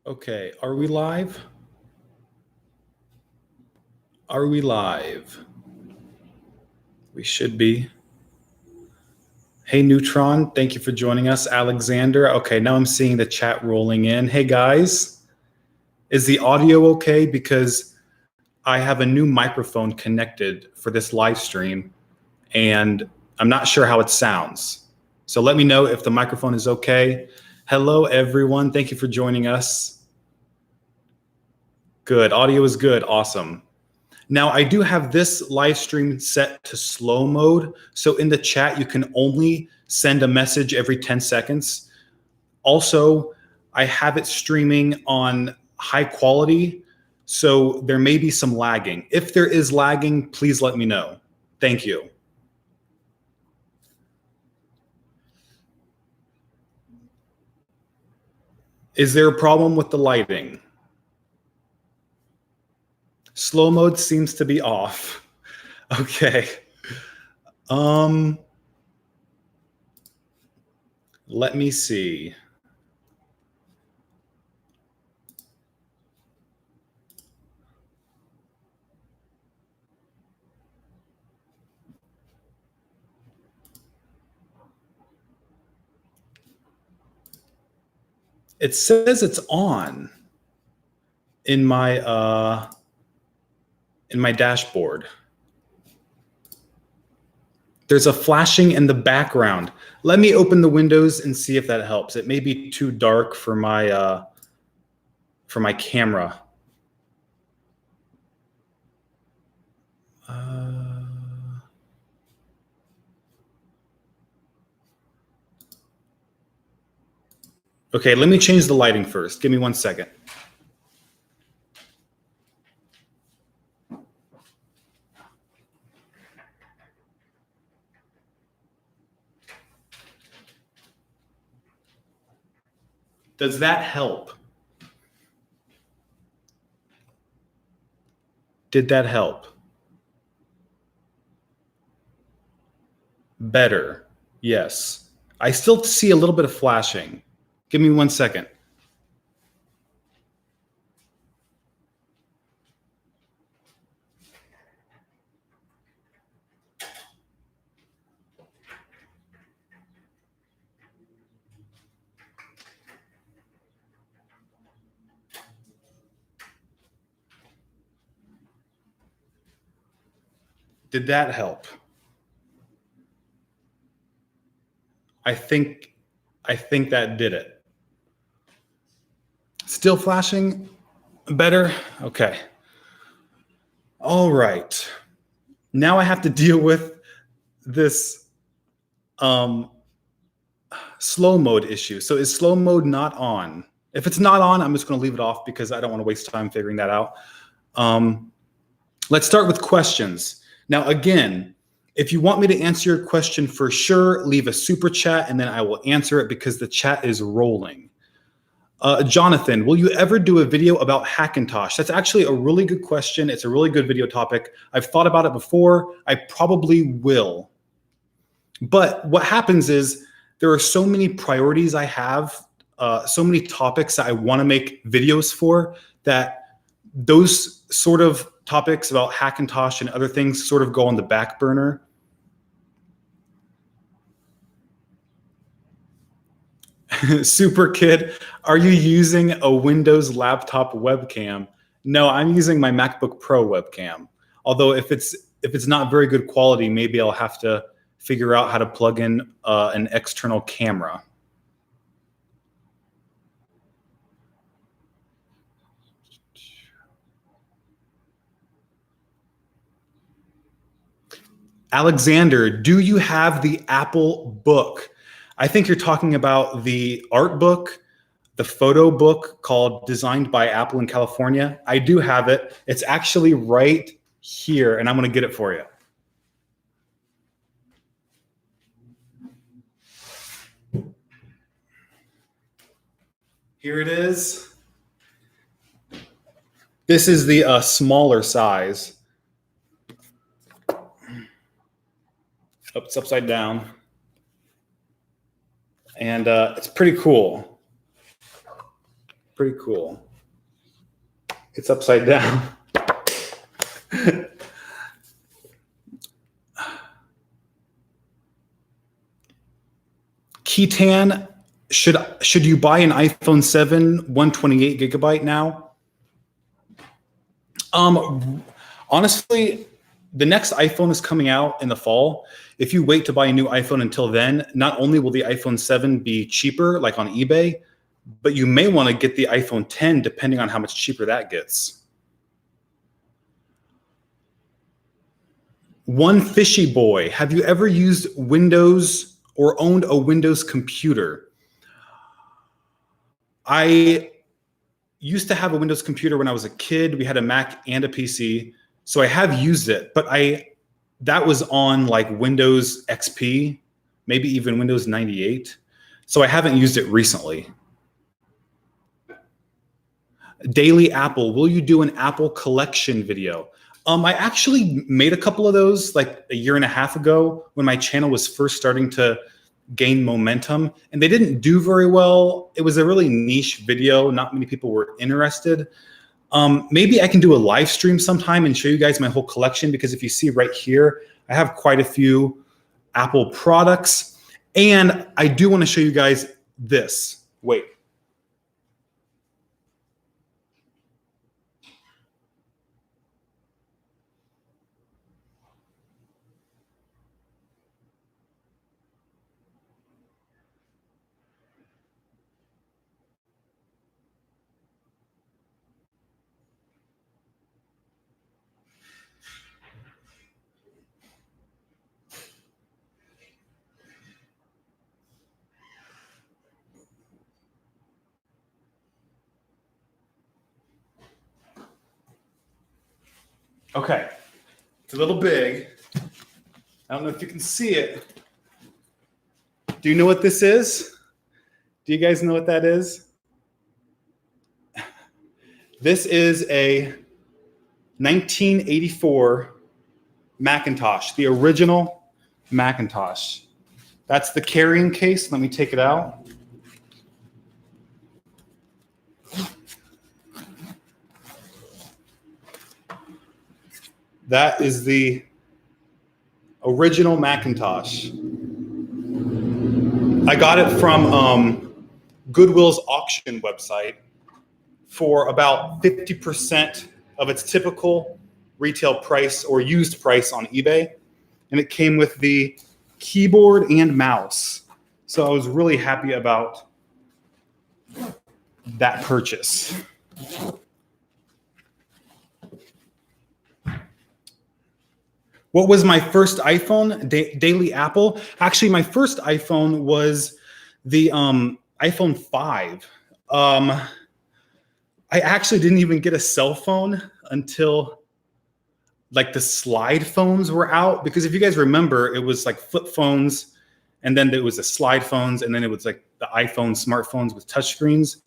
Okay, are we live? Are we live? We should be. Hey, Neutron, thank you for joining us. Alexander, okay, now I'm seeing the chat rolling in. Hey, guys, is the audio okay? Because I have a new microphone connected for this live stream, and I'm not sure how it sounds. So let me know if the microphone is okay. Hello, everyone. Thank you for joining us. Good. Audio is good. Awesome. Now, I do have this live stream set to slow mode. So in the chat, you can only send a message every 10 seconds. Also, I have it streaming on high quality. So there may be some lagging. If there is lagging, please let me know. Thank you. Is there a problem with the lighting? Slow mode seems to be off. Okay. Let me see. It says it's on in my dashboard. There's a flashing in the background. Let me open the windows and see if that helps. It may be too dark for my camera. Okay, let me change the lighting first. Give me 1 second. Does that help? Did that help? Better. Yes. I still see a little bit of flashing. Give me 1 second. Did that help? I think that did it. Still flashing? Better? Okay. All right. Now I have to deal with this slow mode issue. So is slow mode not on? If it's not on, I'm just going to leave it off because I don't want to waste time figuring that out. Let's start with questions. Now, again, if you want me to answer your question for sure, leave a super chat and then I will answer it because the chat is rolling. Jonathan, will you ever do a video about Hackintosh? That's actually a really good question. It's a really good video topic. I've thought about it before. I probably will. But what happens is there are so many priorities I have, so many topics that I want to make videos for, that those sort of topics about Hackintosh and other things sort of go on the back burner. Super Kid, are you using a Windows laptop webcam? No, I'm using my MacBook Pro webcam. Although if it's not very good quality, maybe I'll have to figure out how to plug in an external camera. Alexander, do you have the Apple book? I think you're talking about the art book, the photo book called Designed by Apple in California. I do have it. It's actually right here, and I'm going to get it for you. Here it is. This is the smaller size. Oh, it's upside down. And it's pretty cool. Pretty cool. It's upside down. Ketan, should you buy an iPhone 7 128 gigabyte now? Honestly, the next iPhone is coming out in the fall. If you wait to buy a new iPhone until then, not only will the iPhone 7 be cheaper, like on eBay, but you may want to get the iPhone 10 depending on how much cheaper that gets. One Fishy Boy, have you ever used Windows or owned a Windows computer? I used to have a Windows computer when I was a kid. We had a Mac and a PC, so I have used it, but that was on like Windows XP, maybe even Windows 98. So I haven't used it recently. Daily Apple, will you do an Apple collection video? I actually made a couple of those like a year and a half ago when my channel was first starting to gain momentum, and they didn't do very well. It was a really niche video. Not many people were interested. Maybe I can do a live stream sometime and show you guys my whole collection, because if you see right here, I have quite a few Apple products, and I do want to show you guys this. Wait. Okay, it's a little big. I don't know if you can see it. Do you know what this is? Do you guys know what that is? This is a 1984 Macintosh, the original Macintosh. That's the carrying case. Let me take it out. That is the original Macintosh. I got it from Goodwill's auction website for about 50% of its typical retail price or used price on eBay. And it came with the keyboard and mouse. So I was really happy about that purchase. What was my first iPhone? Daily Apple. Actually, my first iPhone was the iPhone 5. I actually didn't even get a cell phone until like the slide phones were out. Because if you guys remember, it was like flip phones, and then there was the slide phones, and then it was like the iPhone smartphones with touchscreens.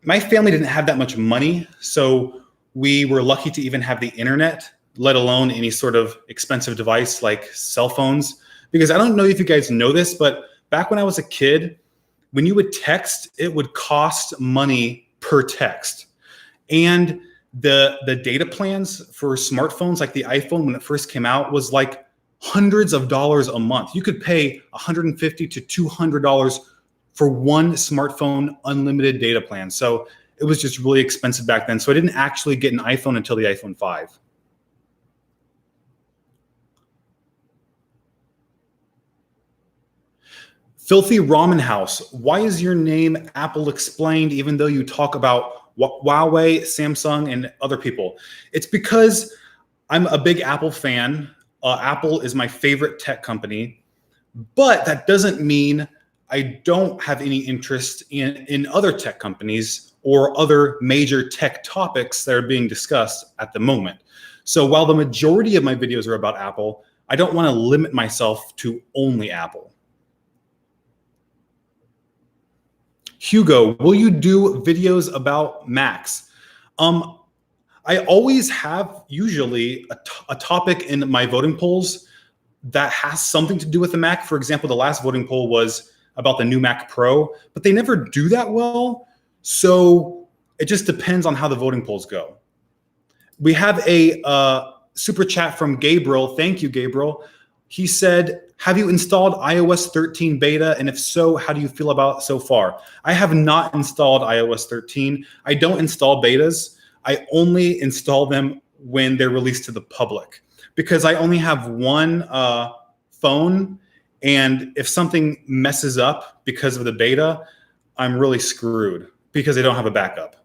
My family didn't have that much money, so we were lucky to even have the internet, let alone any sort of expensive device like cell phones. Because I don't know if you guys know this, but back when I was a kid, when you would text, it would cost money per text. And the data plans for smartphones like the iPhone when it first came out was like hundreds of dollars a month. You could pay $150 to $200 for one smartphone unlimited data plan. So it was just really expensive back then. So I didn't actually get an iPhone until the iPhone 5. Filthy Ramen House, why is your name Apple Explained even though you talk about Huawei, Samsung, and other people? It's because I'm a big Apple fan. Apple is my favorite tech company, but that doesn't mean I don't have any interest in other tech companies or other major tech topics that are being discussed at the moment. So while the majority of my videos are about Apple, I don't want to limit myself to only Apple. Hugo, will you do videos about Macs? I always have usually a topic in my voting polls that has something to do with the Mac. For example, the last voting poll was about the new Mac Pro, but they never do that well. So it just depends on how the voting polls go. We have a super chat from Gabriel. Thank you, Gabriel. He said, have you installed iOS 13 beta? And if so, how do you feel about it so far? I have not installed iOS 13. I don't install betas. I only install them when they're released to the public because I only have one phone. And if something messes up because of the beta, I'm really screwed because I don't have a backup.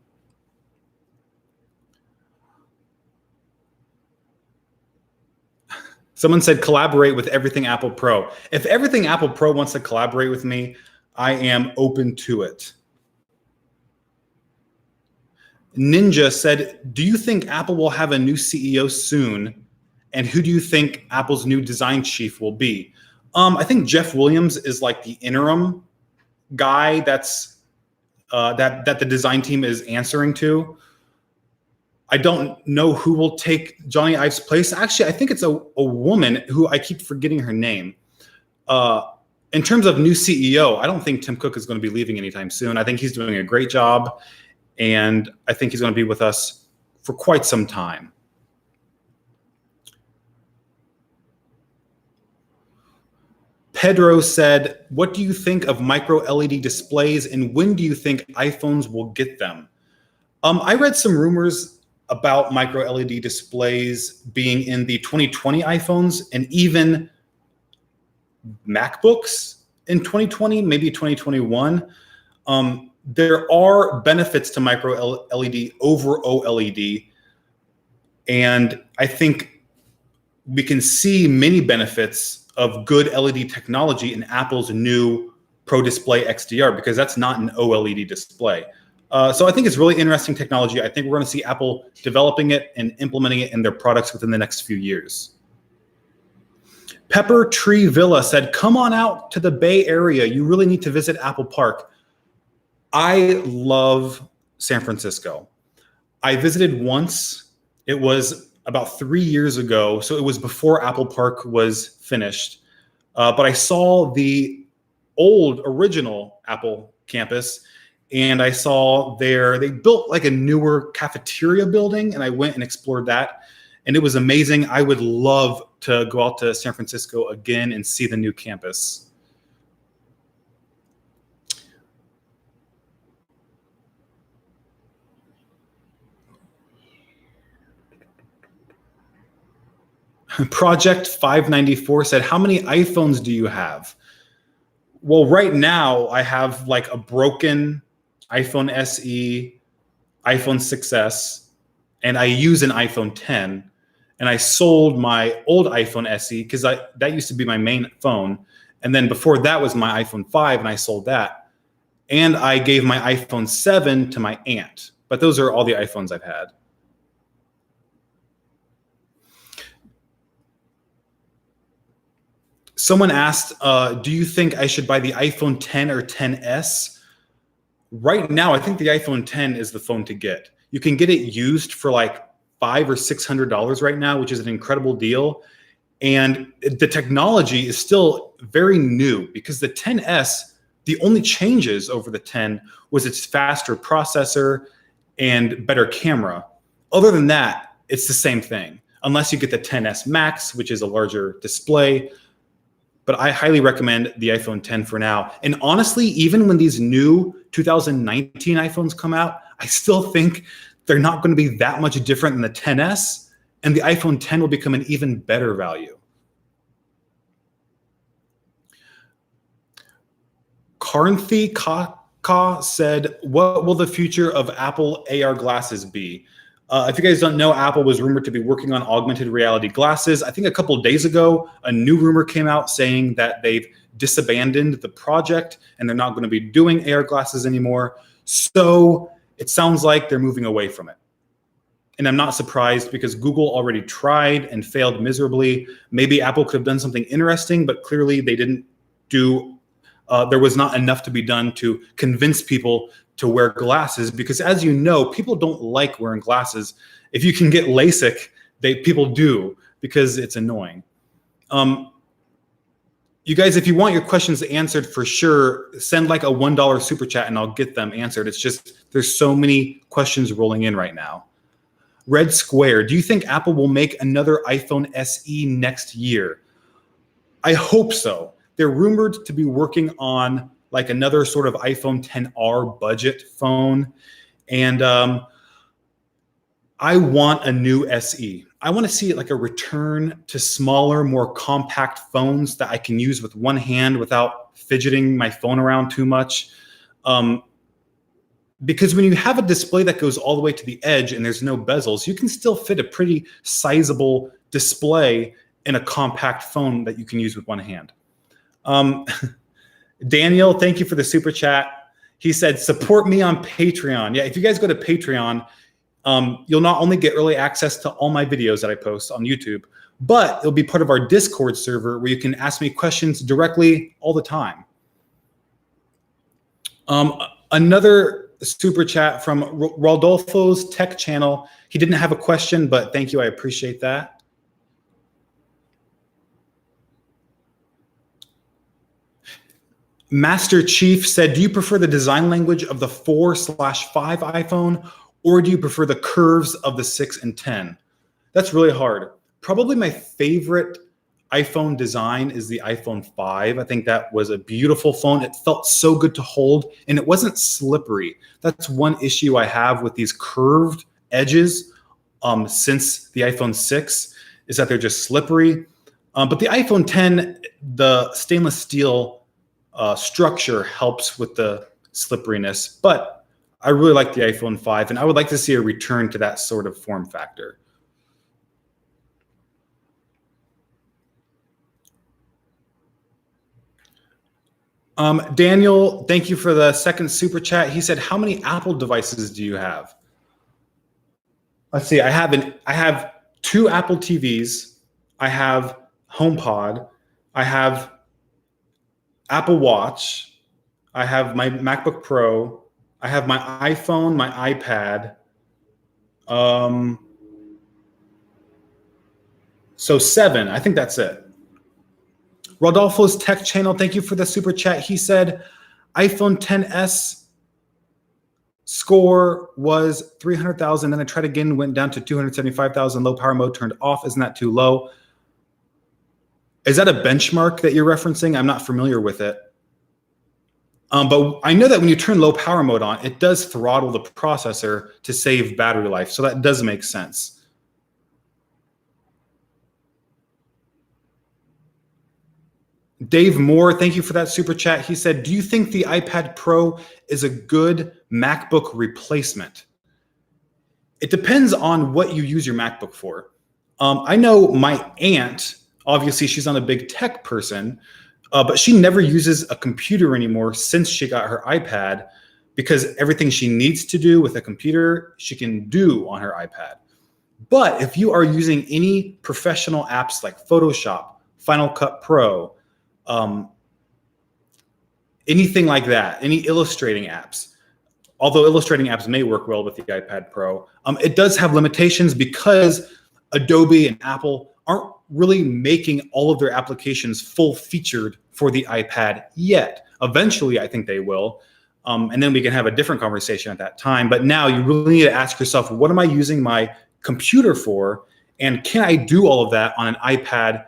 Someone said collaborate with Everything Apple Pro. If Everything Apple Pro wants to collaborate with me, I am open to it. Ninja said, do you think Apple will have a new CEO soon? And who do you think Apple's new design chief will be? I think Jeff Williams is like the interim guy that the design team is answering to. I don't know who will take Johnny Ive's place. Actually, I think it's a woman who I keep forgetting her name. In terms of new CEO, I don't think Tim Cook is going to be leaving anytime soon. I think he's doing a great job, and I think he's going to be with us for quite some time. Pedro said, what do you think of micro LED displays, and when do you think iPhones will get them? I read some rumors about micro LED displays being in the 2020 iPhones and even MacBooks in 2020, maybe 2021. There are benefits to micro LED over OLED, and I think we can see many benefits of good LED technology in Apple's new Pro Display XDR because that's not an OLED display. So I think it's really interesting technology. I think we're going to see Apple developing it and implementing it in their products within the next few years. Pepper Tree Villa said, come on out to the Bay Area. You really need to visit Apple Park. I love San Francisco. I visited once. It was about 3 years ago. So it was before Apple Park was finished. But I saw the old original Apple campus. And I saw they built like a newer cafeteria building, and I went and explored that. And it was amazing. I would love to go out to San Francisco again and see the new campus. Project 594 said, how many iPhones do you have? Well, right now I have like a broken iPhone SE, iPhone 6S, and I use an iPhone 10. And I sold my old iPhone SE because that used to be my main phone. And then before that was my iPhone 5, and I sold that. And I gave my iPhone 7 to my aunt. But those are all the iPhones I've had. Someone asked, do you think I should buy the iPhone 10 or 10s? Right now, I think the iPhone 10 is the phone to get. You can get it used for like $500 or $600 right now, which is an incredible deal. And the technology is still very new because the 10s, the only changes over the 10 was its faster processor and better camera. Other than that, it's the same thing, unless you get the 10s Max, which is a larger display. But I highly recommend the iPhone 10 for now. And honestly, even when these new 2019 iPhones come out, I still think they're not going to be that much different than the 10s, and the iPhone 10 will become an even better value. Karnthi Ka said, what will the future of Apple AR glasses be? If you guys don't know, Apple was rumored to be working on augmented reality glasses. I think a couple of days ago, a new rumor came out saying that they've disabandoned the project and they're not going to be doing AR glasses anymore. So it sounds like they're moving away from it. And I'm not surprised because Google already tried and failed miserably. Maybe Apple could have done something interesting, but clearly they didn't do, there was not enough to be done to convince people to wear glasses, because as you know, people don't like wearing glasses. If you can get LASIK, people do, because it's annoying. You guys, if you want your questions answered for sure, send like a $1 super chat and I'll get them answered. It's just there's so many questions rolling in right now. Red Square, do you think Apple will make another iPhone SE next year? I hope so. They're rumored to be working on like another sort of iPhone XR budget phone. And I want a new SE. I want to see it like a return to smaller, more compact phones that I can use with one hand without fidgeting my phone around too much. Because when you have a display that goes all the way to the edge and there's no bezels, you can still fit a pretty sizable display in a compact phone that you can use with one hand. Daniel, thank you for the super chat. He said, support me on Patreon. Yeah, if you guys go to Patreon, you'll not only get early access to all my videos that I post on YouTube, but it'll be part of our Discord server where you can ask me questions directly all the time. Another super chat from Rodolfo's Tech Channel. He didn't have a question, but thank you. I appreciate that. Master Chief said, do you prefer the design language of the 4/5 iPhone, or do you prefer the curves of the 6 and 10? That's really hard. Probably my favorite iPhone design is the iPhone 5. I think that was a beautiful phone. It felt so good to hold, and it wasn't slippery. That's one issue I have with these curved edges since the iPhone 6 is that they're just slippery. But the iPhone 10, the stainless steel structure helps with the slipperiness. But I really like the iPhone 5, and I would like to see a return to that sort of form factor. Daniel, thank you for the second super chat. He said, how many Apple devices do you have? Let's see. I have 2 Apple TVs. I have HomePod. I have Apple Watch. I have my MacBook Pro. I have my iPhone, my iPad. So 7. I think that's it. Rodolfo's Tech Channel, thank you for the super chat. He said, iPhone XS score was 300,000. Then I tried again, went down to 275,000. Low power mode turned off. Isn't that too low? Is that a benchmark that you're referencing? I'm not familiar with it. But I know that when you turn low power mode on, it does throttle the processor to save battery life. So that does make sense. Dave Moore, thank you for that super chat. He said, do you think the iPad Pro is a good MacBook replacement? It depends on what you use your MacBook for. I know my aunt, obviously she's not a big tech person, but she never uses a computer anymore since she got her iPad, because everything she needs to do with a computer, she can do on her iPad. But if you are using any professional apps like Photoshop, Final Cut Pro, anything like that, any illustrating apps, although illustrating apps may work well with the iPad Pro, it does have limitations because Adobe and Apple aren't really making all of their applications full featured for the iPad yet. Eventually, I think they will. And then we can have a different conversation at that time. But now you really need to ask yourself, what am I using my computer for? And can I do all of that on an iPad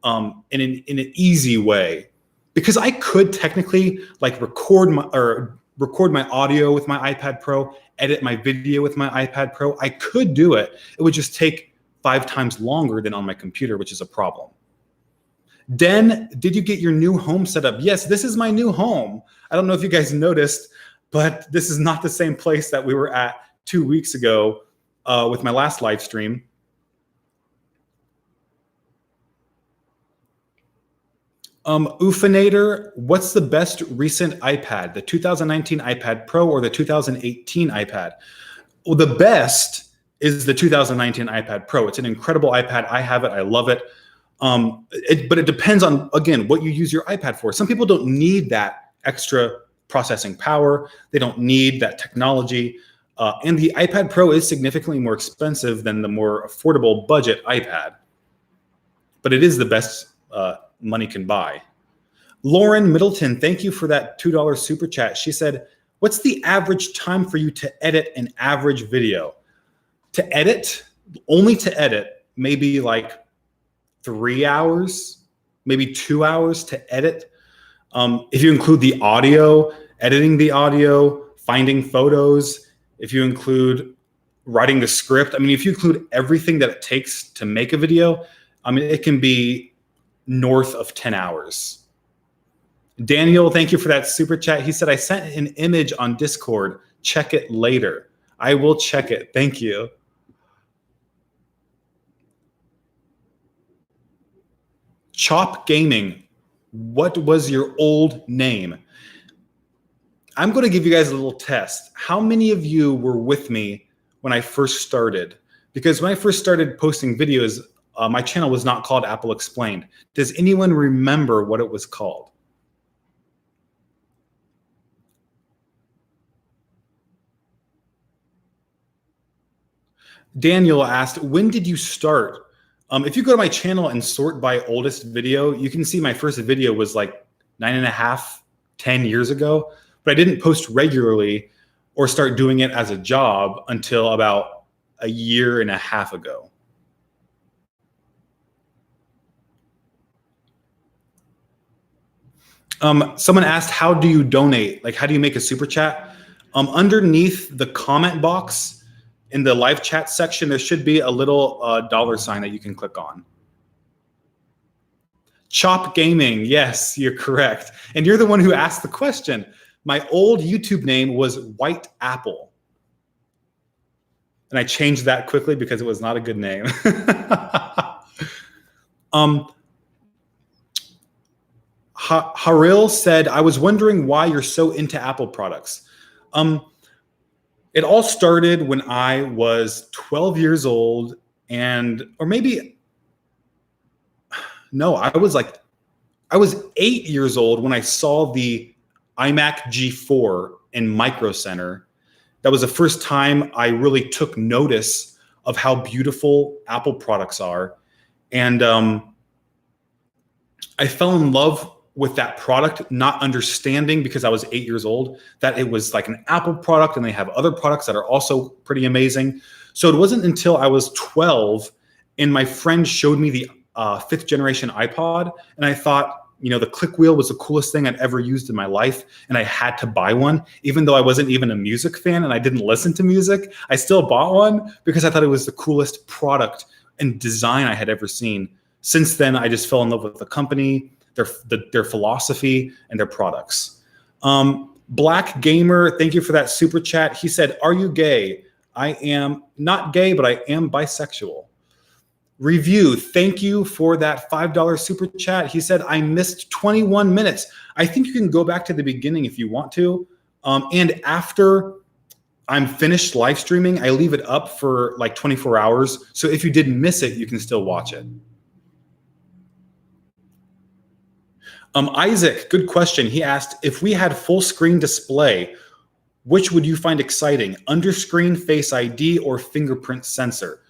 in an easy way? Because I could technically like record my audio with my iPad Pro, edit my video with my iPad Pro. I could do it. It would just take 5 times longer than on my computer, which is a problem. Den, did you get your new home set up? Yes, this is my new home. I don't know if you guys noticed, but this is not the same place that we were at 2 weeks ago with my last live stream. Ufinator, what's the best recent iPad? The 2019 iPad Pro or the 2018 iPad? Well, the best is the 2019 iPad Pro. It's an incredible iPad. I have it. I love it. But it depends on, again, what you use your iPad for. Some people don't need that extra processing power. They don't need that technology. And the iPad Pro is significantly more expensive than the more affordable budget iPad. But it is the best money can buy. Lauren Middleton, thank you for that $2 super chat. She said, what's the average time for you to edit an average video? To edit, only to edit, maybe like 3 hours, maybe 2 hours to edit. If you include the audio, editing the audio, finding photos, if you include writing the script, I mean, if you include everything that it takes to make a video, I mean, it can be north of 10 hours. Daniel, thank you for that super chat. He said, I sent an image on Discord. Check it later. I will check it. Thank you. Chop Gaming, what was your old name? I'm going to give you guys a little test. How many of you were with me when I first started? Because when I first started posting videos, my channel was not called Apple Explained. Does anyone remember what it was called? Daniel asked, when did you start? If you go to my channel and sort by oldest video, you can see my first video was like 9.5, 10 years ago, but I didn't post regularly or start doing it as a job until about 1.5 years ago. Someone asked, how do you donate? Like, how do you make a super chat? Underneath the comment box, in the live chat section, there should be a little $sign that you can click on. Chop Gaming, yes, you're correct. And you're the one who asked the question. My old YouTube name was White Apple. And I changed that quickly because it was not a good name. Haril said, I was wondering why you're so into Apple products. It all started when I was 12 years old or maybe, no, I was 8 years old when I saw the iMac G4 in Micro Center. That was the first time I really took notice of how beautiful Apple products are. And I fell in love with that product, not understanding because I was 8 years old that it was like an Apple product and they have other products that are also pretty amazing. So it wasn't until I was 12 and my friend showed me the 5th generation iPod, and I thought, you know, the click wheel was the coolest thing I'd ever used in my life, and I had to buy one. Even though I wasn't even a music fan and I didn't listen to music, I still bought one because I thought it was the coolest product and design I had ever seen. Since then, I just fell in love with the company, their philosophy, and their products. Black Gamer, thank you for that super chat. He said, are you gay? I am not gay, but I am bisexual. Review, thank you for that $5 super chat. He said, I missed 21 minutes. I think you can go back to the beginning if you want to. And after I'm finished live streaming, I leave it up for like 24 hours. So if you didn't miss it, you can still watch it. Isaac, good question. He asked, if we had full screen display, which would you find exciting? Underscreen, Face ID, or fingerprint sensor?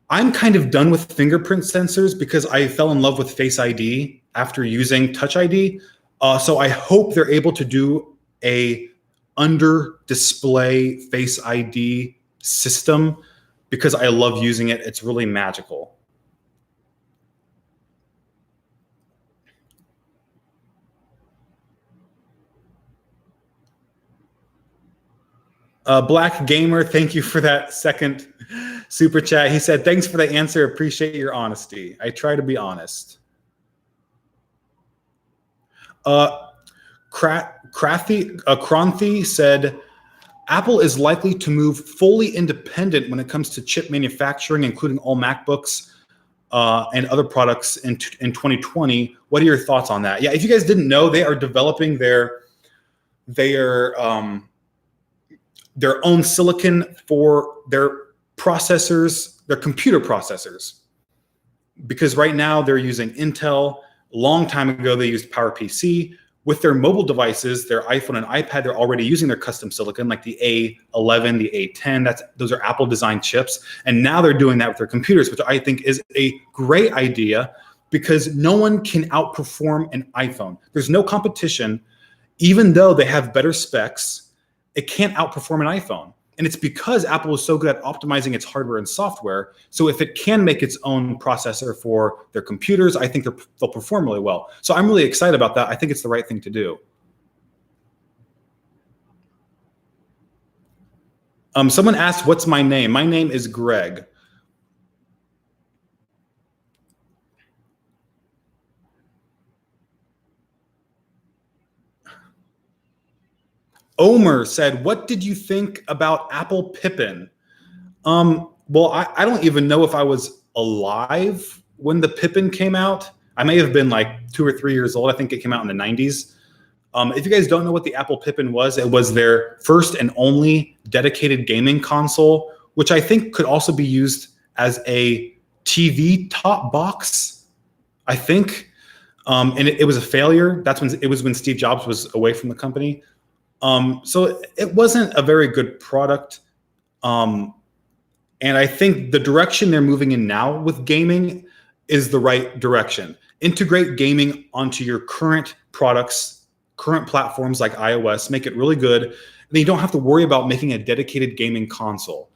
I'm kind of done with fingerprint sensors because I fell in love with Face ID after using Touch ID. So I hope they're able to do a under display Face ID system because I love using it. It's really magical. Black Gamer, thank you for that second super chat. He said, thanks for the answer. Appreciate your honesty. I try to be honest. Kranthi said, Apple is likely to move fully independent when it comes to chip manufacturing, including all MacBooks and other products in 2020. What are your thoughts on that? Yeah, if you guys didn't know, they are developing their own silicon for their processors, their computer processors. Because right now they're using Intel. A long time ago, they used PowerPC. With their mobile devices, their iPhone and iPad, they're already using their custom silicon, like the A11, the A10. Those are Apple designed chips. And now they're doing that with their computers, which I think is a great idea because no one can outperform an iPhone. There's no competition. Even though they have better specs, it can't outperform an iPhone. And it's because Apple is so good at optimizing its hardware and software. So if it can make its own processor for their computers, I think they'll perform really well. So I'm really excited about that. I think it's the right thing to do. Someone asked, what's my name? My name is Greg. Omer said, what did you think about Apple Pippin? Well, I don't even know if I was alive when the Pippin came out. I may have been like 2 or 3 years old. I think it came out in the 90s. If you guys don't know what the Apple Pippin was, it was their first and only dedicated gaming console, which I think could also be used as a TV top box, I think. And it was a failure. It was when Steve Jobs was away from the company. So it wasn't a very good product. And I think the direction they're moving in now with gaming is the right direction. Integrate gaming onto your current products, current platforms like iOS, make it really good. And then you don't have to worry about making a dedicated gaming console.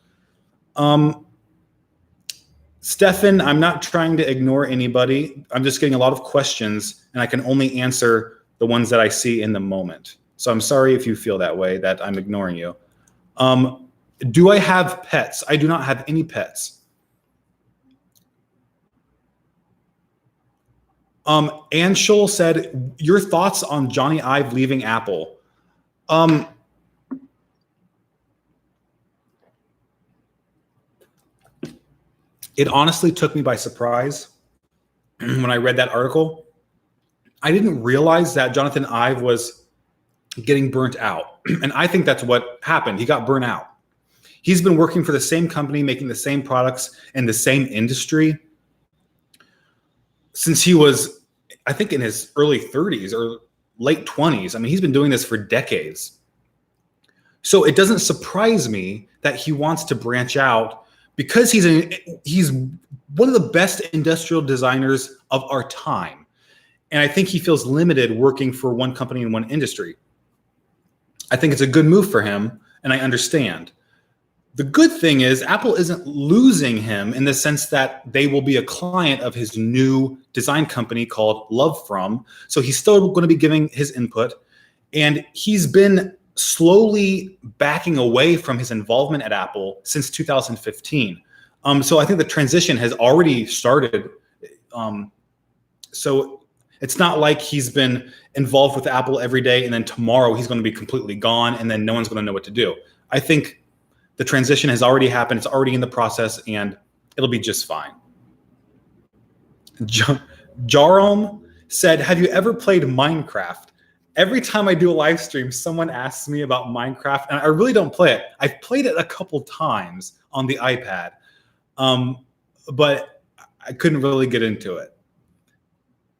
Stefan, I'm not trying to ignore anybody. I'm just getting a lot of questions, and I can only answer the ones that I see in the moment. So I'm sorry if you feel that way, that I'm ignoring you. Do I have pets? I do not have any pets. Anshul said, your thoughts on Johnny Ive leaving Apple? It honestly took me by surprise when I read that article. I didn't realize that Jonathan Ive was getting burnt out. And I think that's what happened. He got burnt out. He's been working for the same company, making the same products in the same industry since he was, I think, in his early 30s or late 20s. I mean, he's been doing this for decades. So it doesn't surprise me that he wants to branch out, because he's one of the best industrial designers of our time. And I think he feels limited working for one company in one industry. I think it's a good move for him, and I understand. The good thing is Apple isn't losing him in the sense that they will be a client of his new design company called Lovefrom. So he's still going to be giving his input, and he's been slowly backing away from his involvement at Apple since 2015. So I think the transition has already started. So it's not like he's been involved with Apple every day and then tomorrow he's going to be completely gone and then no one's going to know what to do. I think the transition has already happened. It's already in the process, and it'll be just fine. Jarom said, have you ever played Minecraft? Every time I do a live stream, someone asks me about Minecraft, and I really don't play it. I've played it a couple times on the iPad, but I couldn't really get into it.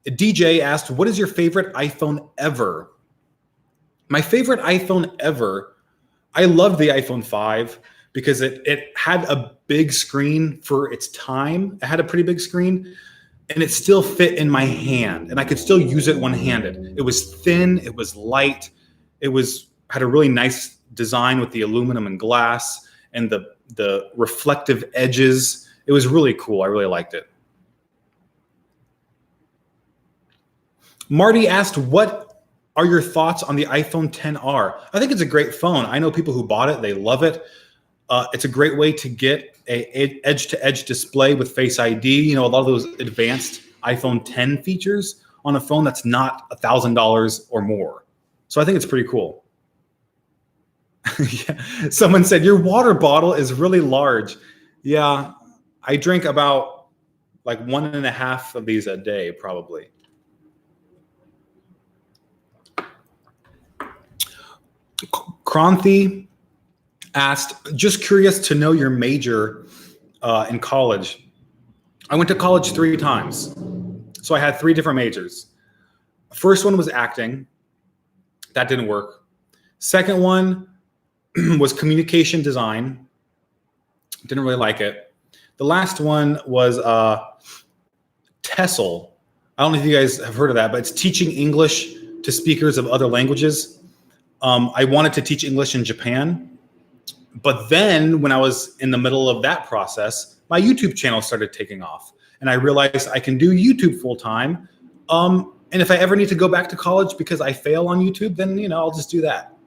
DJ asked, what is your favorite iPhone ever? My favorite iPhone ever, I loved the iPhone 5 because it had a big screen for its time. It had a pretty big screen, and it still fit in my hand, and I could still use it one-handed. It was thin, it was light, had a really nice design with the aluminum and glass and the reflective edges. It was really cool. I really liked it. Marty asked, what are your thoughts on the iPhone XR? I think it's a great phone. I know people who bought it. They love it. It's a great way to get a edge-to-edge display with Face ID. You know, a lot of those advanced iPhone X features on a phone that's not $1,000 or more. So I think it's pretty cool. Yeah. Someone said, your water bottle is really large. Yeah, I drink about like 1.5 of these a day, probably. Kranthi asked, just curious to know your major in college. I went to college 3 times. So I had 3 different majors. First one was acting. That didn't work. Second one was communication design. Didn't really like it. The last one was TESOL, I don't know if you guys have heard of that, but it's teaching English to speakers of other languages. I wanted to teach English in Japan, but then when I was in the middle of that process, my YouTube channel started taking off, and I realized I can do YouTube full time. And if I ever need to go back to college because I fail on YouTube, then I'll just do that.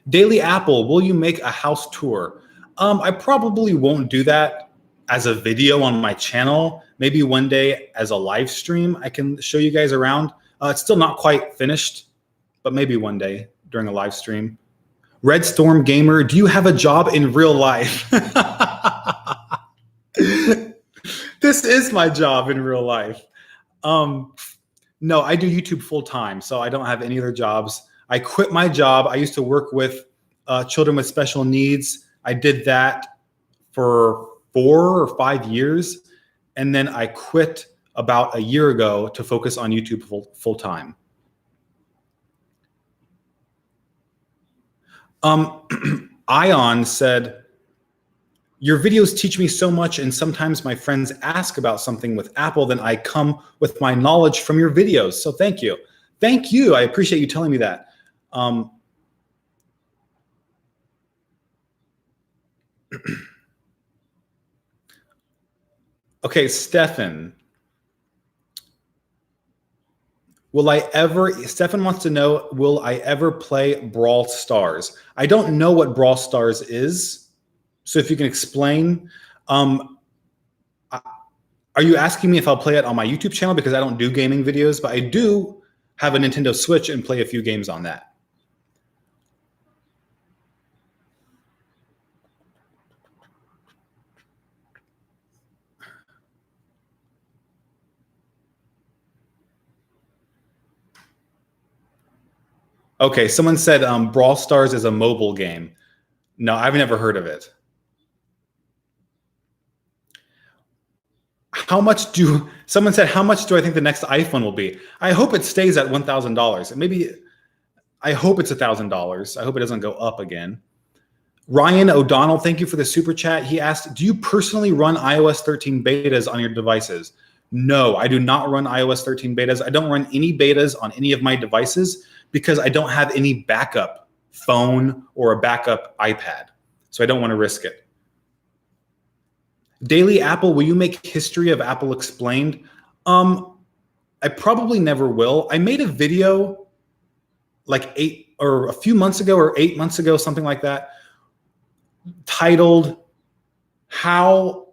Daily Apple, will you make a house tour? I probably won't do that as a video on my channel. Maybe one day as a live stream, I can show you guys around. It's still not quite finished, but maybe one day during a live stream. Red Storm Gamer, do you have a job in real life? This is my job in real life. No, I do YouTube full time, so I don't have any other jobs. I quit my job. I used to work with children with special needs. I did that for 4 or 5 years, and then I quit about a year ago to focus on YouTube full time. Ion said, your videos teach me so much, and sometimes my friends ask about something with Apple, then I come with my knowledge from your videos. So thank you. Thank you. I appreciate you telling me that. Okay, Stefan. Stefan wants to know, will I ever play Brawl Stars? I don't know what Brawl Stars is. So if you can explain, are you asking me if I'll play it on my YouTube channel? Because I don't do gaming videos, but I do have a Nintendo Switch and play a few games on that. Okay, someone said Brawl Stars is a mobile game. No, I've never heard of it. Someone said, how much do I think the next iPhone will be? I hope it stays at $1,000. I hope it's $1,000. I hope it doesn't go up again. Ryan O'Donnell, thank you for the super chat. He asked, do you personally run iOS 13 betas on your devices? No, I do not run iOS 13 betas. I don't run any betas on any of my devices because I don't have any backup phone or a backup iPad. So I don't want to risk it. Daily Apple, will you make history of Apple Explained? I probably never will. I made a video like a few months ago or 8 months ago, something like that, titled how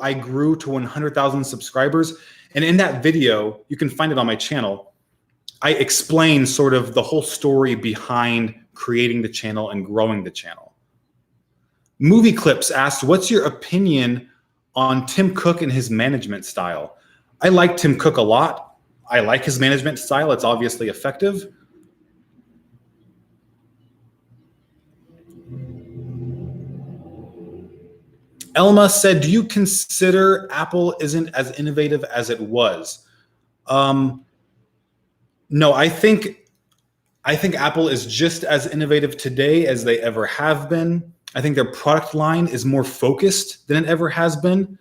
I grew to 100,000 subscribers. And in that video, you can find it on my channel, I explain sort of the whole story behind creating the channel and growing the channel. Movie Clips asked, what's your opinion on Tim Cook and his management style? I like Tim Cook a lot. I like his management style. It's obviously effective. Elma said, do you consider Apple isn't as innovative as it was? No, I think Apple is just as innovative today as they ever have been. I think their product line is more focused than it ever has been,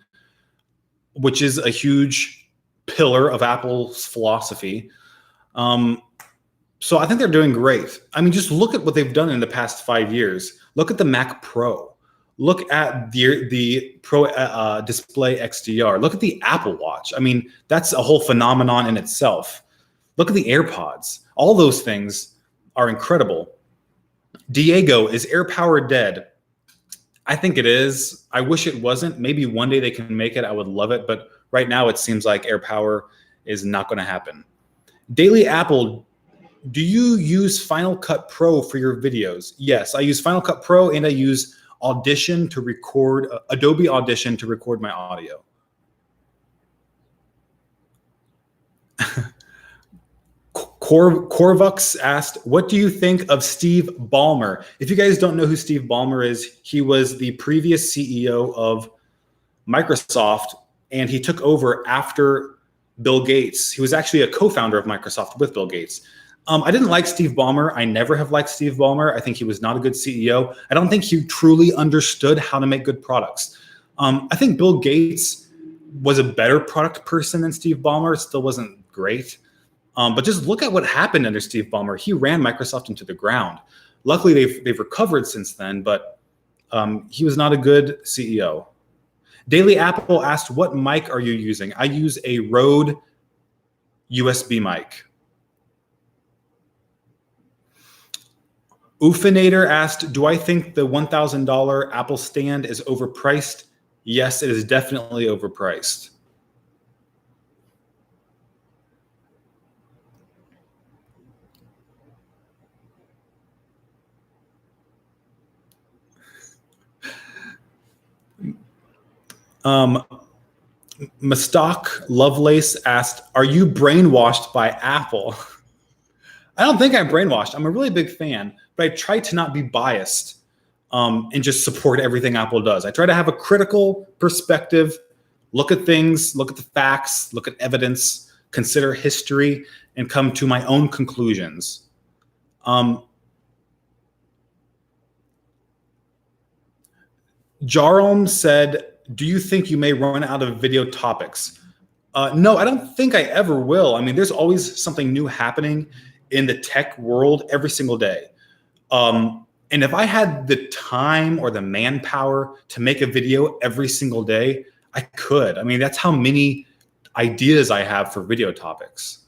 which is a huge pillar of Apple's philosophy. So I think they're doing great. I mean, just look at what they've done in the past 5 years. Look at the Mac Pro. Look at the Pro Display XDR. Look at the Apple Watch. I mean, that's a whole phenomenon in itself. Look at the AirPods. All those things are incredible. Diego, is AirPower dead? I think it is. I wish it wasn't. Maybe one day they can make it. I would love it. But right now it seems like AirPower is not going to happen. Daily Apple, do you use Final Cut Pro for your videos? Yes, I use Final Cut Pro and I use Audition to record, Adobe Audition to record my audio. Corvux asked, what do you think of Steve Ballmer? If you guys don't know who Steve Ballmer is, he was the previous CEO of Microsoft, and he took over after Bill Gates. He was actually a co-founder of Microsoft with Bill Gates. I didn't like Steve Ballmer. I never have liked Steve Ballmer. I think he was not a good CEO. I don't think he truly understood how to make good products. I think Bill Gates was a better product person than Steve Ballmer. It still wasn't great. But just look at what happened under Steve Ballmer. He ran Microsoft into the ground. Luckily, they've recovered since then, but he was not a good CEO. Daily Apple asked, what mic are you using? I use a Rode USB mic. Ufinator asked, do I think the $1,000 Apple stand is overpriced? Yes, it is definitely overpriced. Mustak Lovelace asked, are you brainwashed by Apple? I don't think I'm brainwashed. I'm a really big fan, but I try to not be biased and just support everything Apple does. I try to have a critical perspective, look at things, look at the facts, look at evidence, consider history, and come to my own conclusions. Jarom said, do you think you may run out of video topics? No, I don't think I ever will. I mean, there's always something new happening in the tech world every single day. And if I had the time or the manpower to make a video every single day, I could. I mean, that's how many ideas I have for video topics.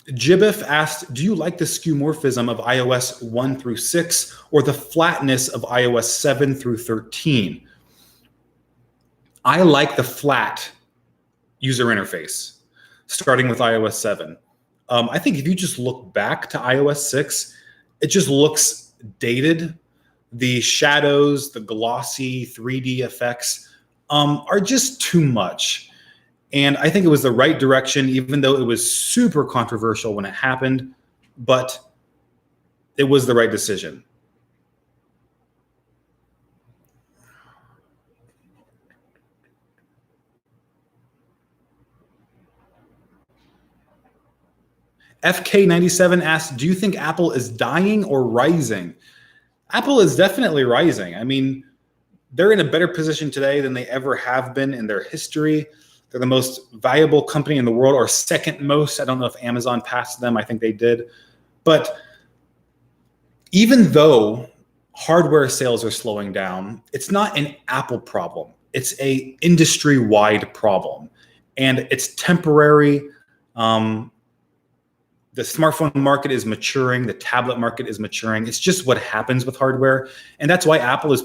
Jibif asked, do you like the skeuomorphism of iOS 1 through 6 or the flatness of iOS 7 through 13? I like the flat user interface, starting with iOS 7. I think if you just look back to iOS 6, it just looks dated. The shadows, the glossy 3D effects are just too much. And I think it was the right direction, even though it was super controversial when it happened, but it was the right decision. FK97 asked, do you think Apple is dying or rising? Apple is definitely rising. I mean, they're in a better position today than they ever have been in their history. They're the most valuable company in the world, or second most. I don't know if Amazon passed them. I think they did. But even though hardware sales are slowing down, it's not an Apple problem. It's a industry-wide problem. And it's temporary. The smartphone market is maturing. The tablet market is maturing. It's just what happens with hardware. And that's why Apple is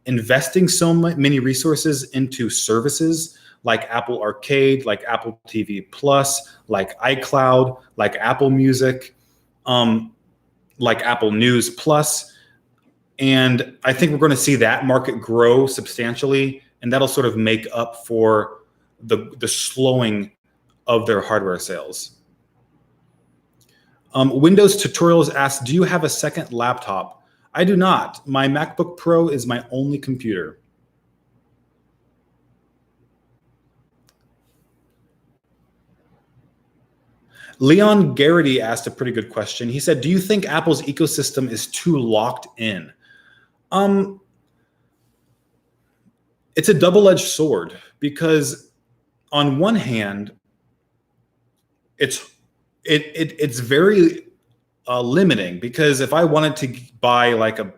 investing so many resources into services like Apple Arcade, like Apple TV Plus, like iCloud, like Apple Music, like Apple News Plus. And I think we're going to see that market grow substantially, and that'll sort of make up for the slowing of their hardware sales. Windows Tutorials asks, do you have a second laptop? I do not. My MacBook Pro is my only computer. Leon Garrity asked a pretty good question. He said, do you think Apple's ecosystem is too locked in? It's a double-edged sword, because on one hand, it's very limiting, because if I wanted to buy like a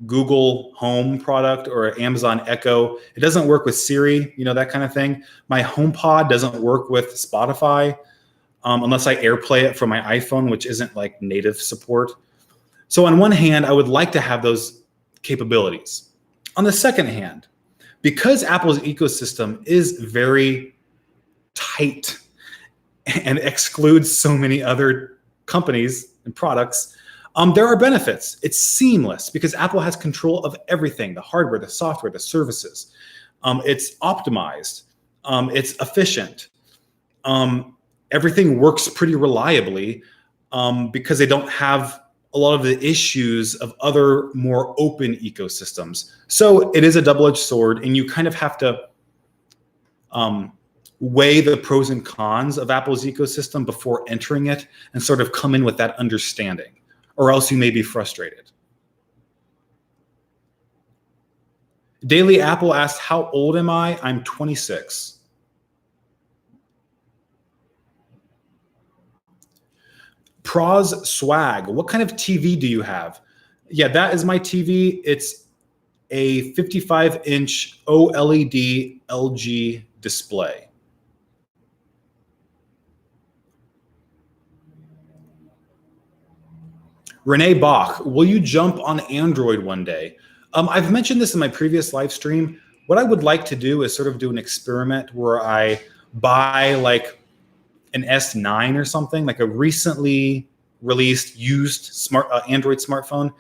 Google Home product or an Amazon Echo, it doesn't work with Siri, that kind of thing. My HomePod doesn't work with Spotify unless I AirPlay it from my iPhone, which isn't like native support. So on one hand, I would like to have those capabilities. On the second hand, because Apple's ecosystem is very tight and excludes so many other companies and products, there are benefits. It's seamless because Apple has control of everything: the hardware, the software, the services. It's optimized. It's efficient. Everything works pretty reliably because they don't have a lot of the issues of other more open ecosystems. So it is a double-edged sword, and you kind of have to weigh the pros and cons of Apple's ecosystem before entering it and sort of come in with that understanding, or else you may be frustrated. Daily Apple asked, how old am I? I'm 26. Pros Swag, what kind of TV do you have? Yeah, that is my TV. It's a 55-inch OLED LG display. Renee Bach, will you jump on Android one day? I've mentioned this in my previous live stream. What I would like to do is sort of do an experiment where I buy like an S9 or something, like a recently released used Android smartphone,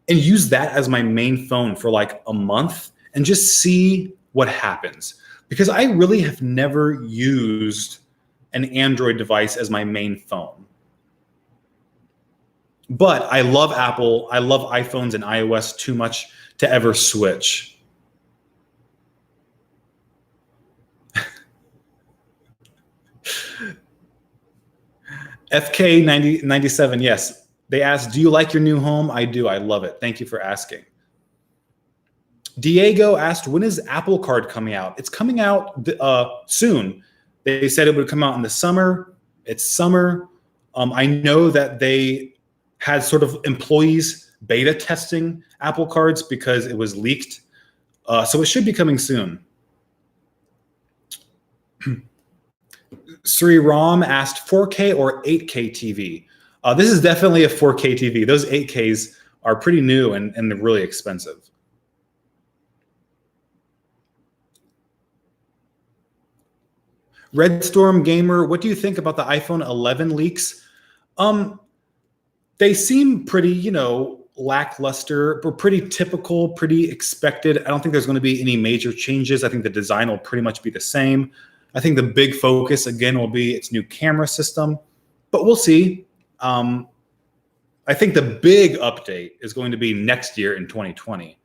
and use that as my main phone for like a month and just see what happens. Because I really have never used an Android device as my main phone. But I love Apple. I love iPhones and iOS too much to ever switch. FK97, yes. They asked, do you like your new home? I do. I love it. Thank you for asking. Diego asked, when is Apple Card coming out? It's coming out soon. They said it would come out in the summer. It's summer. I know that they had sort of employees beta testing Apple Cards because it was leaked. So it should be coming soon. Sri Ram asked 4K or 8K TV. This is definitely a 4K TV. Those 8Ks are pretty new and they're really expensive. Redstorm Gamer, what do you think about the iPhone 11 leaks? They seem pretty, lackluster, but pretty typical, pretty expected. I don't think there's going to be any major changes. I think the design will pretty much be the same. I think the big focus, again, will be its new camera system, but we'll see. I think the big update is going to be next year in 2020.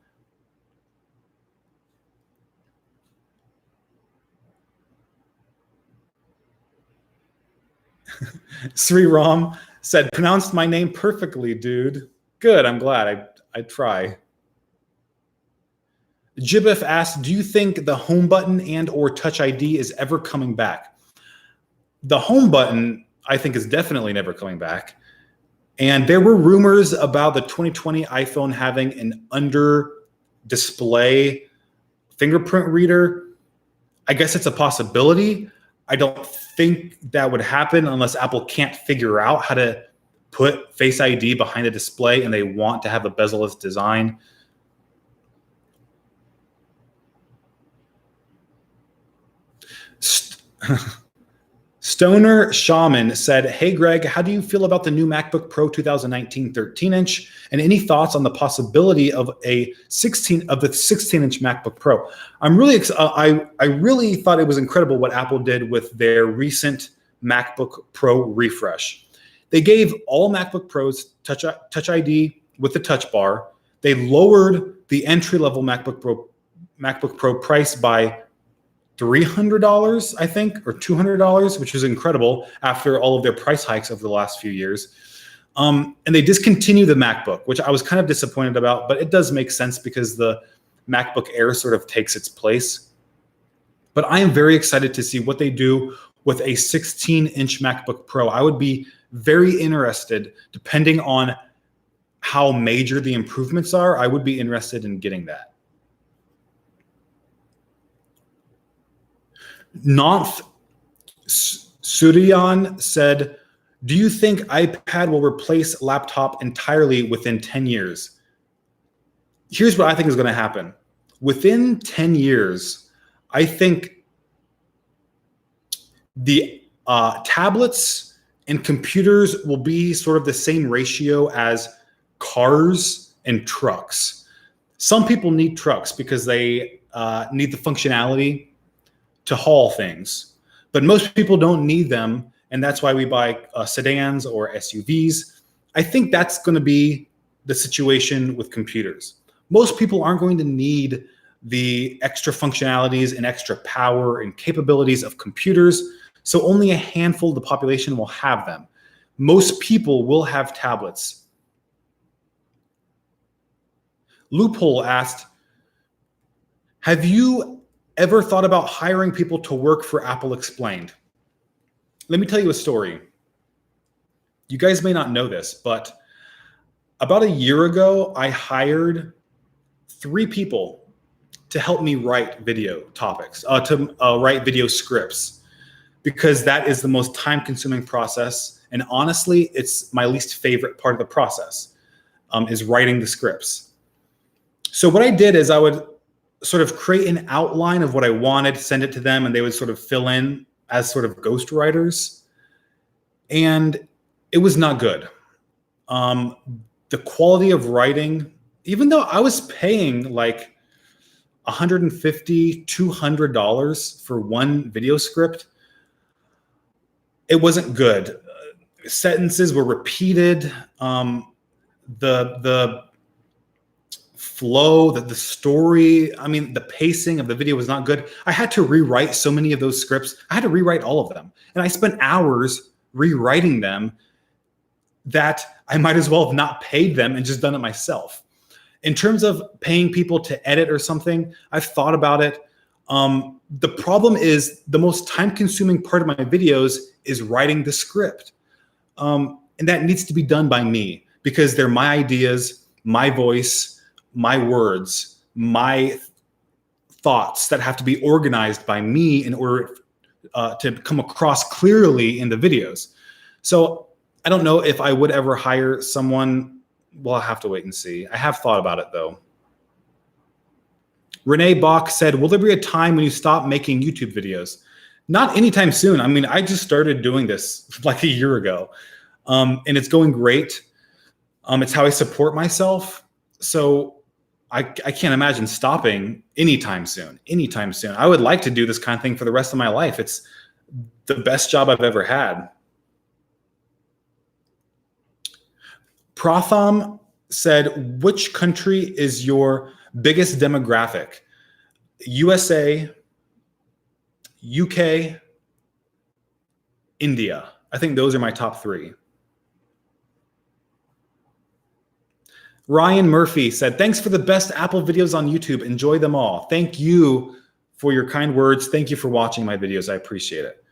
Sri Ram said, pronounced my name perfectly, dude. Good, I'm glad. I try. Jibif asked, do you think the home button and or Touch ID is ever coming back? The home button, I think, is definitely never coming back. And there were rumors about the 2020 iPhone having an under display fingerprint reader. I guess it's a possibility. I don't think that would happen unless Apple can't figure out how to put Face ID behind a display and they want to have a bezel-less design. Stoner Shaman said, hey, Greg, how do you feel about the new MacBook Pro 2019 13-inch? And any thoughts on the possibility of the 16-inch MacBook Pro? I'm really I really thought it was incredible what Apple did with their recent MacBook Pro refresh. They gave all MacBook Pros Touch ID with the Touch Bar. They lowered the entry-level MacBook Pro price by $300, I think, or $200, which was incredible after all of their price hikes over the last few years. And they discontinued the MacBook, which I was kind of disappointed about, but it does make sense because the MacBook Air sort of takes its place. But I am very excited to see what they do with a 16-inch MacBook Pro. I would be very interested, depending on how major the improvements are, I would be interested in getting that. Nanth Suryan said, do you think iPad will replace laptop entirely within 10 years? Here's what I think is going to happen. Within 10 years, I think the tablets and computers will be sort of the same ratio as cars and trucks. Some people need trucks because they need the functionality to haul things, but most people don't need them, and that's why we buy sedans or SUVs. I think that's going to be the situation with computers. Most people aren't going to need the extra functionalities and extra power and capabilities of computers. So only a handful of the population will have them. Most people will have tablets. Loophole asked, have you ever thought about hiring people to work for Apple Explained? Let me tell you a story. You guys may not know this, but about a year ago, I hired 3 people to help me write video topics, to write video scripts, because that is the most time-consuming process. And honestly, it's my least favorite part of the process, is writing the scripts. So what I did is I would sort of create an outline of what I wanted, send it to them, and they would sort of fill in as sort of ghostwriters. And it was not good. The quality of writing, even though I was paying like $150, $200 for one video script, it wasn't good. Sentences were repeated. The flow, the story, I mean, the pacing of the video was not good. I had to rewrite so many of those scripts. I had to rewrite all of them. And I spent hours rewriting them that I might as well have not paid them and just done it myself. In terms of paying people to edit or something, I've thought about it. The problem is the most time-consuming part of my videos is writing the script. And that needs to be done by me because they're my ideas, my voice, my words, my thoughts that have to be organized by me in order to come across clearly in the videos. So I don't know if I would ever hire someone. Well, I'll have to wait and see. I have thought about it though. Renee Bach said, will there be a time when you stop making YouTube videos? Not anytime soon. I mean, I just started doing this like a year ago, and it's going great. It's how I support myself. So I can't imagine stopping anytime soon. Anytime soon. I would like to do this kind of thing for the rest of my life. It's the best job I've ever had. Pratham said, which country is your biggest demographic? USA, UK, India. I think those are my top 3. Ryan Murphy said, thanks for the best Apple videos on YouTube. Enjoy them all. Thank you for your kind words. Thank you for watching my videos. I appreciate it.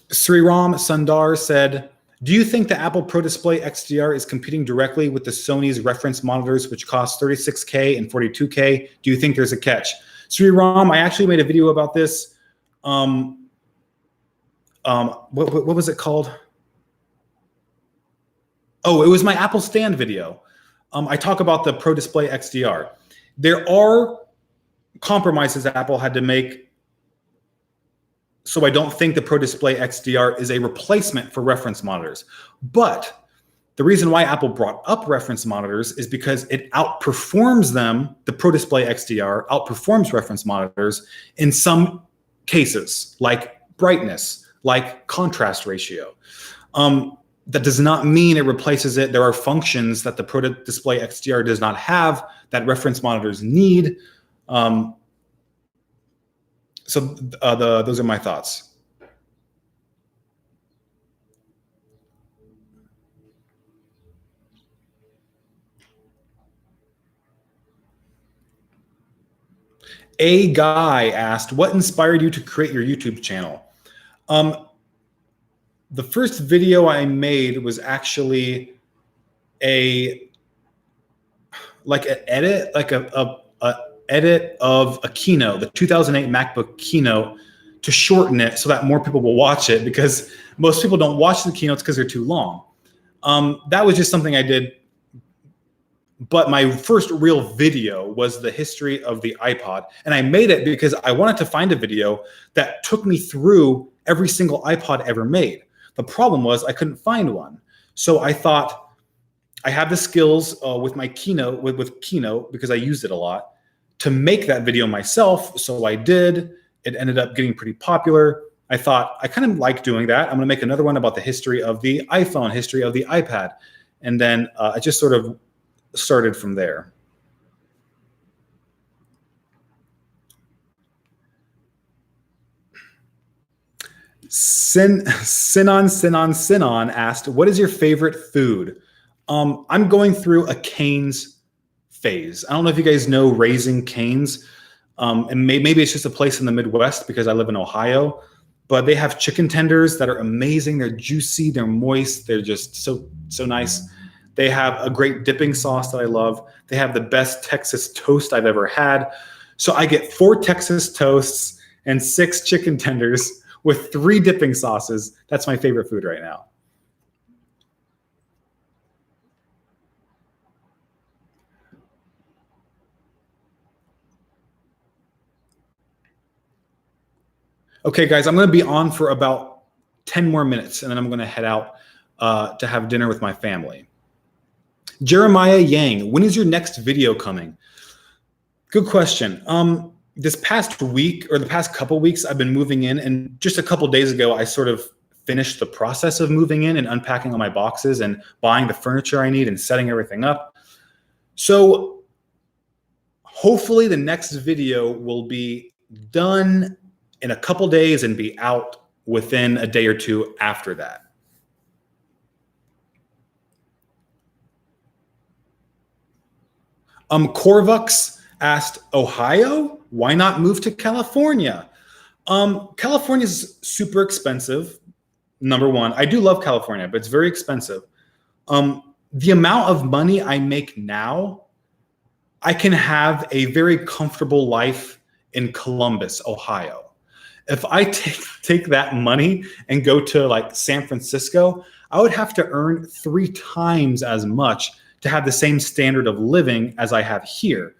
Sriram Sundar said, do you think the Apple Pro Display XDR is competing directly with the Sony's reference monitors, which cost $36K and $42K? Do you think there's a catch? Sriram, I actually made a video about this. What was it called? Oh, it was my Apple Stand video. I talk about the Pro Display XDR. There are compromises that Apple had to make, so I don't think the Pro Display XDR is a replacement for reference monitors. But the reason why Apple brought up reference monitors is because it outperforms them. The Pro Display XDR outperforms reference monitors in some cases, like brightness, like contrast ratio. That does not mean it replaces it. There are functions that the Pro Display XDR does not have that reference monitors need. Those are my thoughts. A guy asked, what inspired you to create your YouTube channel? The first video I made was actually an edit of a keynote, the 2008 MacBook keynote, to shorten it so that more people will watch it, because most people don't watch the keynotes because they're too long. That was just something I did. But my first real video was the history of the iPod. And I made it because I wanted to find a video that took me through every single iPod ever made. The problem was I couldn't find one. So I thought, I have the skills with my Keynote, with Keynote, because I used it a lot, to make that video myself. So I did. It ended up getting pretty popular. I thought, I kind of like doing that. I'm going to make another one about the history of the iPhone, history of the iPad. And then I just sort of started from there. Sinon asked, what is your favorite food? I'm going through a Cane's phase. I don't know if you guys know Raising Cane's. And maybe it's just a place in the Midwest because I live in Ohio, but they have chicken tenders that are amazing. They're juicy, they're moist, they're just so nice. They have a great dipping sauce that I love. They have the best Texas toast I've ever had. So I get 4 Texas toasts and 6 chicken tenders with 3 dipping sauces. That's my favorite food right now. Okay, guys, I'm going to be on for about 10 more minutes, and then I'm going to head out to have dinner with my family. Jeremiah Yang, when is your next video coming? Good question. This past week or the past couple weeks, I've been moving in, and just a couple days ago, I sort of finished the process of moving in and unpacking all my boxes and buying the furniture I need and setting everything up. So hopefully the next video will be done in a couple days and be out within a day or two after that. Corvux asked, Ohio? Why not move to California? California is super expensive, number one. I do love California, but it's very expensive. The amount of money I make now, I can have a very comfortable life in Columbus, Ohio. If I take that money and go to like San Francisco, I would have to earn 3 times as much to have the same standard of living as I have here,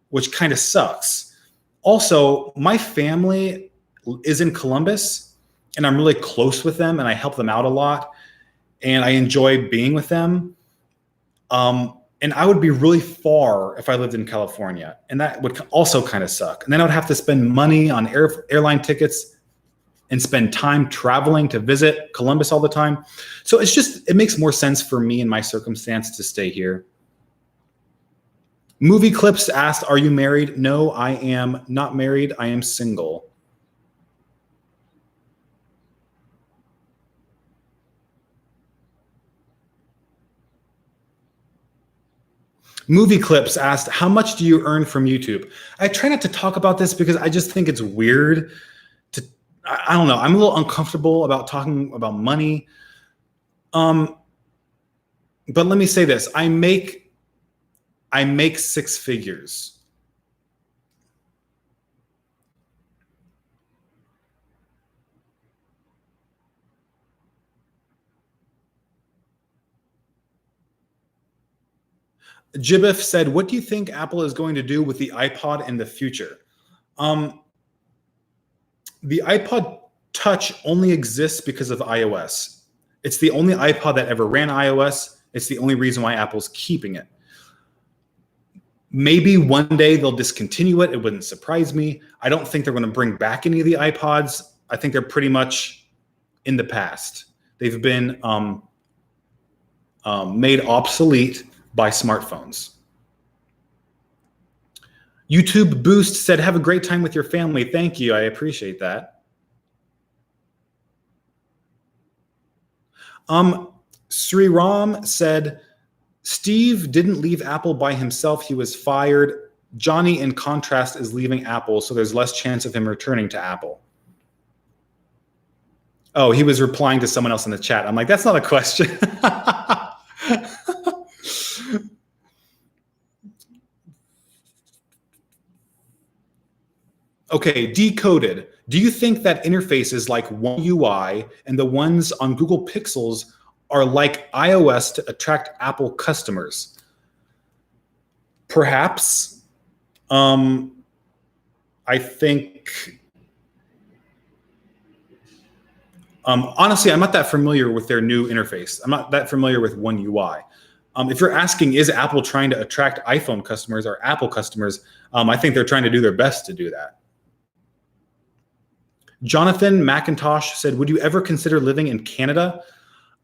which kind of sucks. Also, my family is in Columbus and I'm really close with them and I help them out a lot and I enjoy being with them. And I would be really far if I lived in California, and that would also kind of suck. And then I would have to spend money on airline tickets and spend time traveling to visit Columbus all the time. So it makes more sense for me in my circumstance to stay here. Movie Clips asked, are you married? No, I am not married. I am single. Movie Clips asked, how much do you earn from YouTube? I try not to talk about this because I just think it's weird I don't know. I'm a little uncomfortable about talking about money. But let me say this. I make 6 figures. Jibif said, what do you think Apple is going to do with the iPod in the future? The iPod Touch only exists because of iOS. It's the only iPod that ever ran iOS. It's the only reason why Apple's keeping it. Maybe one day they'll discontinue it. It wouldn't surprise me. I don't think they're going to bring back any of the iPods. I think they're pretty much in the past. They've been made obsolete by smartphones. YouTube Boost said, have a great time with your family. Thank you. I appreciate that. Sri Ram said, Steve didn't leave Apple by himself. He was fired. Johnny, in contrast, is leaving Apple, so there's less chance of him returning to Apple. Oh, he was replying to someone else in the chat. I'm like, that's not a question. Okay, Decoded. Do you think that interfaces like One UI and the ones on Google Pixels are like iOS to attract Apple customers? Perhaps. I think, honestly, I'm not that familiar with their new interface. I'm not that familiar with One UI. If you're asking, is Apple trying to attract iPhone customers or Apple customers, I think they're trying to do their best to do that. Jonathan McIntosh said, would you ever consider living in Canada?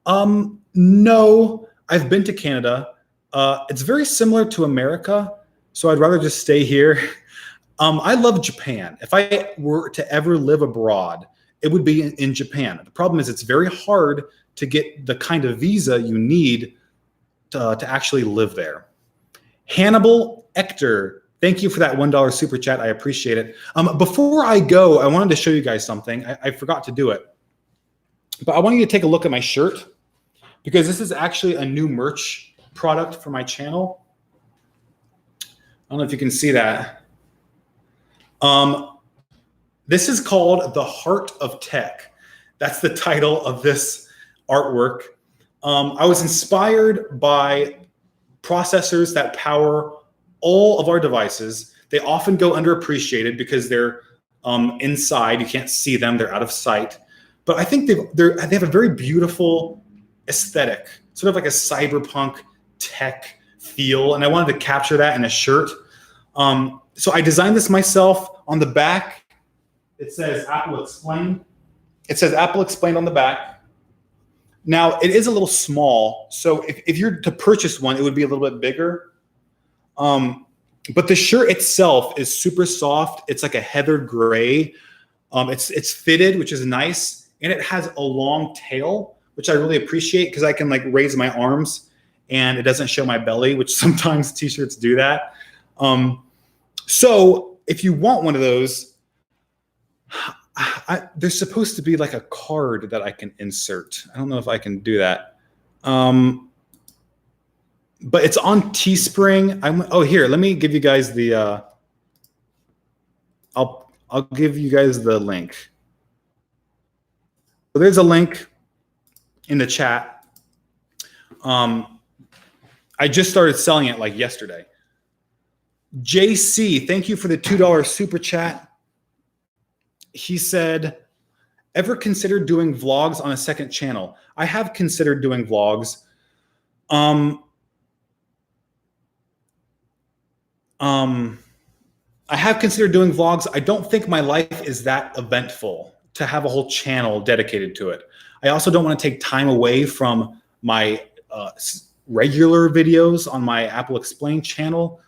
No, I've been to Canada. It's very similar to America, so I'd rather just stay here. I love Japan. If I were to ever live abroad, it would be in Japan. The problem is it's very hard to get the kind of visa you need to actually live there. Hannibal Ector, thank you for that $1 super chat. I appreciate it. Before I go, I wanted to show you guys something. I forgot to do it. But I want you to take a look at my shirt because this is actually a new merch product for my channel. I don't know if you can see that. This is called The Heart of Tech. That's the title of this artwork. I was inspired by processors that power all of our devices. They often go underappreciated because they're inside. You can't see them. They're out of sight. But I think they have a very beautiful aesthetic, sort of like a cyberpunk tech feel. And I wanted to capture that in a shirt. So I designed this myself. On the back, it says Apple Explained. It says Apple Explained on the back. Now, it is a little small. So if you're to purchase one, it would be a little bit bigger. But the shirt itself is super soft. It's like a heather gray. It's fitted, which is nice. And it has a long tail, which I really appreciate because I can like raise my arms and it doesn't show my belly, which sometimes t-shirts do that. So if you want one of those, there's supposed to be like a card that I can insert. I don't know if I can do that. But it's on Teespring. Oh, here, let me give you guys the, I'll give you guys the link. So there's a link in the chat. I just started selling it like yesterday. JC, thank you for the $2 super chat. He said, ever considered doing vlogs on a second channel? I have considered doing vlogs. I have considered doing vlogs. I don't think my life is that eventful to have a whole channel dedicated to it. I also don't want to take time away from my regular videos on my Apple Explained channel.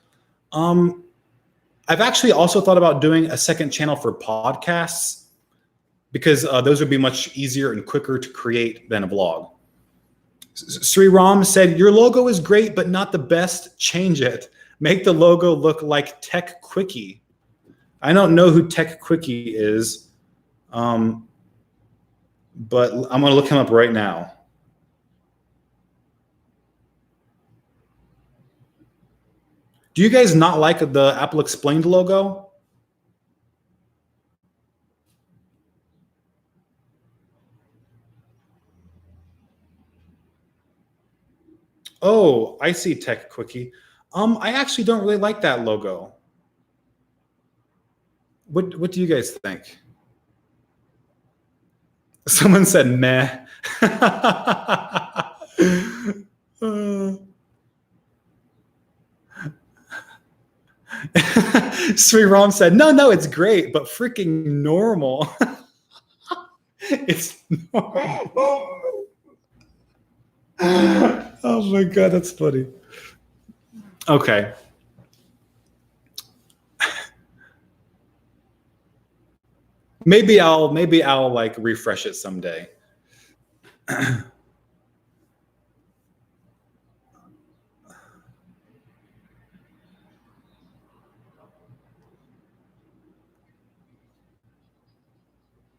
I've actually also thought about doing a second channel for podcasts because those would be much easier and quicker to create than a vlog. Sri Ram said, your logo is great, but not the best. Change it. Make the logo look like Tech Quickie. I don't know who Tech Quickie is, but I'm going to look him up right now. Do you guys not like the Apple Explained logo? Oh, I see Tech Quickie. I actually don't really like that logo. What do you guys think? Someone said meh. Sri Ram said, no, it's great, but freaking normal. It's normal. Oh my God, that's funny. Okay. Maybe I'll like refresh it someday.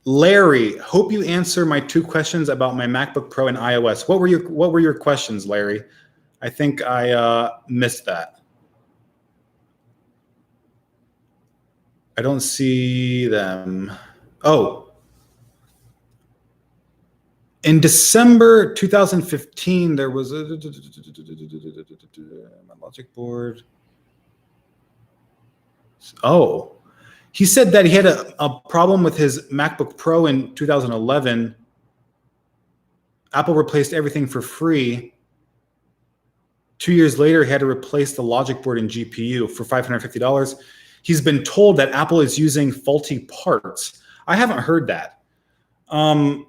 Larry, hope you answer my 2 questions about my MacBook Pro and iOS. What were your questions, Larry? I think I missed that. I don't see them. Oh. In December 2015, there was a my logic board. Oh. He said that he had a problem with his MacBook Pro in 2011. Apple replaced everything for free. 2 years later, he had to replace the logic board and GPU for $550. He's been told that Apple is using faulty parts. I haven't heard that. I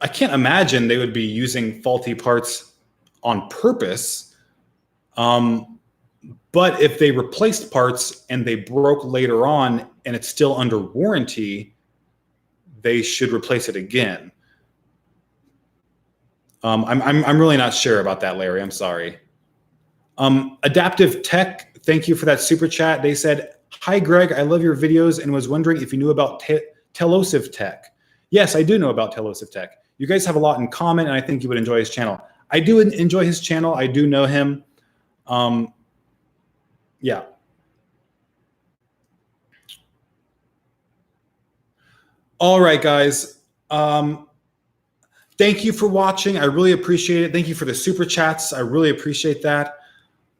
I can't imagine they would be using faulty parts on purpose. But if they replaced parts and they broke later on and it's still under warranty, they should replace it again. I'm really not sure about that, Larry. I'm sorry. Adaptive Tech, thank you for that super chat. They said, "Hi, Greg. I love your videos and was wondering if you knew about Telosive Tech." Yes, I do know about Telosive Tech. You guys have a lot in common, and I think you would enjoy his channel. I do enjoy his channel. I do know him. Yeah. All right, guys. Thank you for watching. I really appreciate it. Thank you for the super chats. I really appreciate that.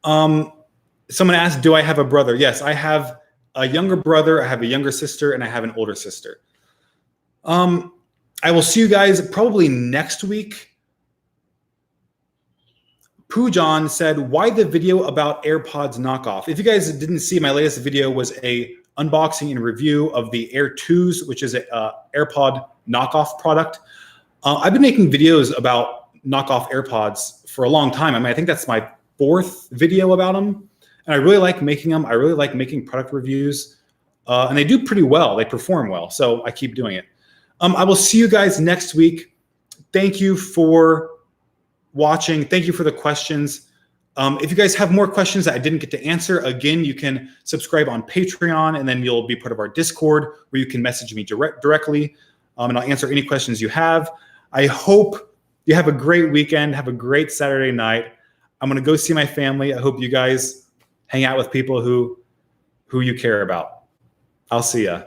Someone asked, do I have a brother? Yes, I have a younger brother, I have a younger sister, and I have an older sister. I will see you guys probably next week. Poojan said, why the video about AirPods knockoff? If you guys didn't see, my latest video was a unboxing and review of the Air 2s, which is an AirPod knockoff product. I've been making videos about knockoff AirPods for a long time. I mean, I think that's my 4th video about them. And I really like making them. I really like making product reviews. And they do pretty well. They perform well. So I keep doing it. I will see you guys next week. Thank you for watching. Thank you for the questions. If you guys have more questions that I didn't get to answer, again, you can subscribe on Patreon, and then you'll be part of our Discord where you can message me directly, and I'll answer any questions you have. I hope you have a great weekend. Have a great Saturday night. I'm going to go see my family. I hope you guys hang out with people who you care about. I'll see ya.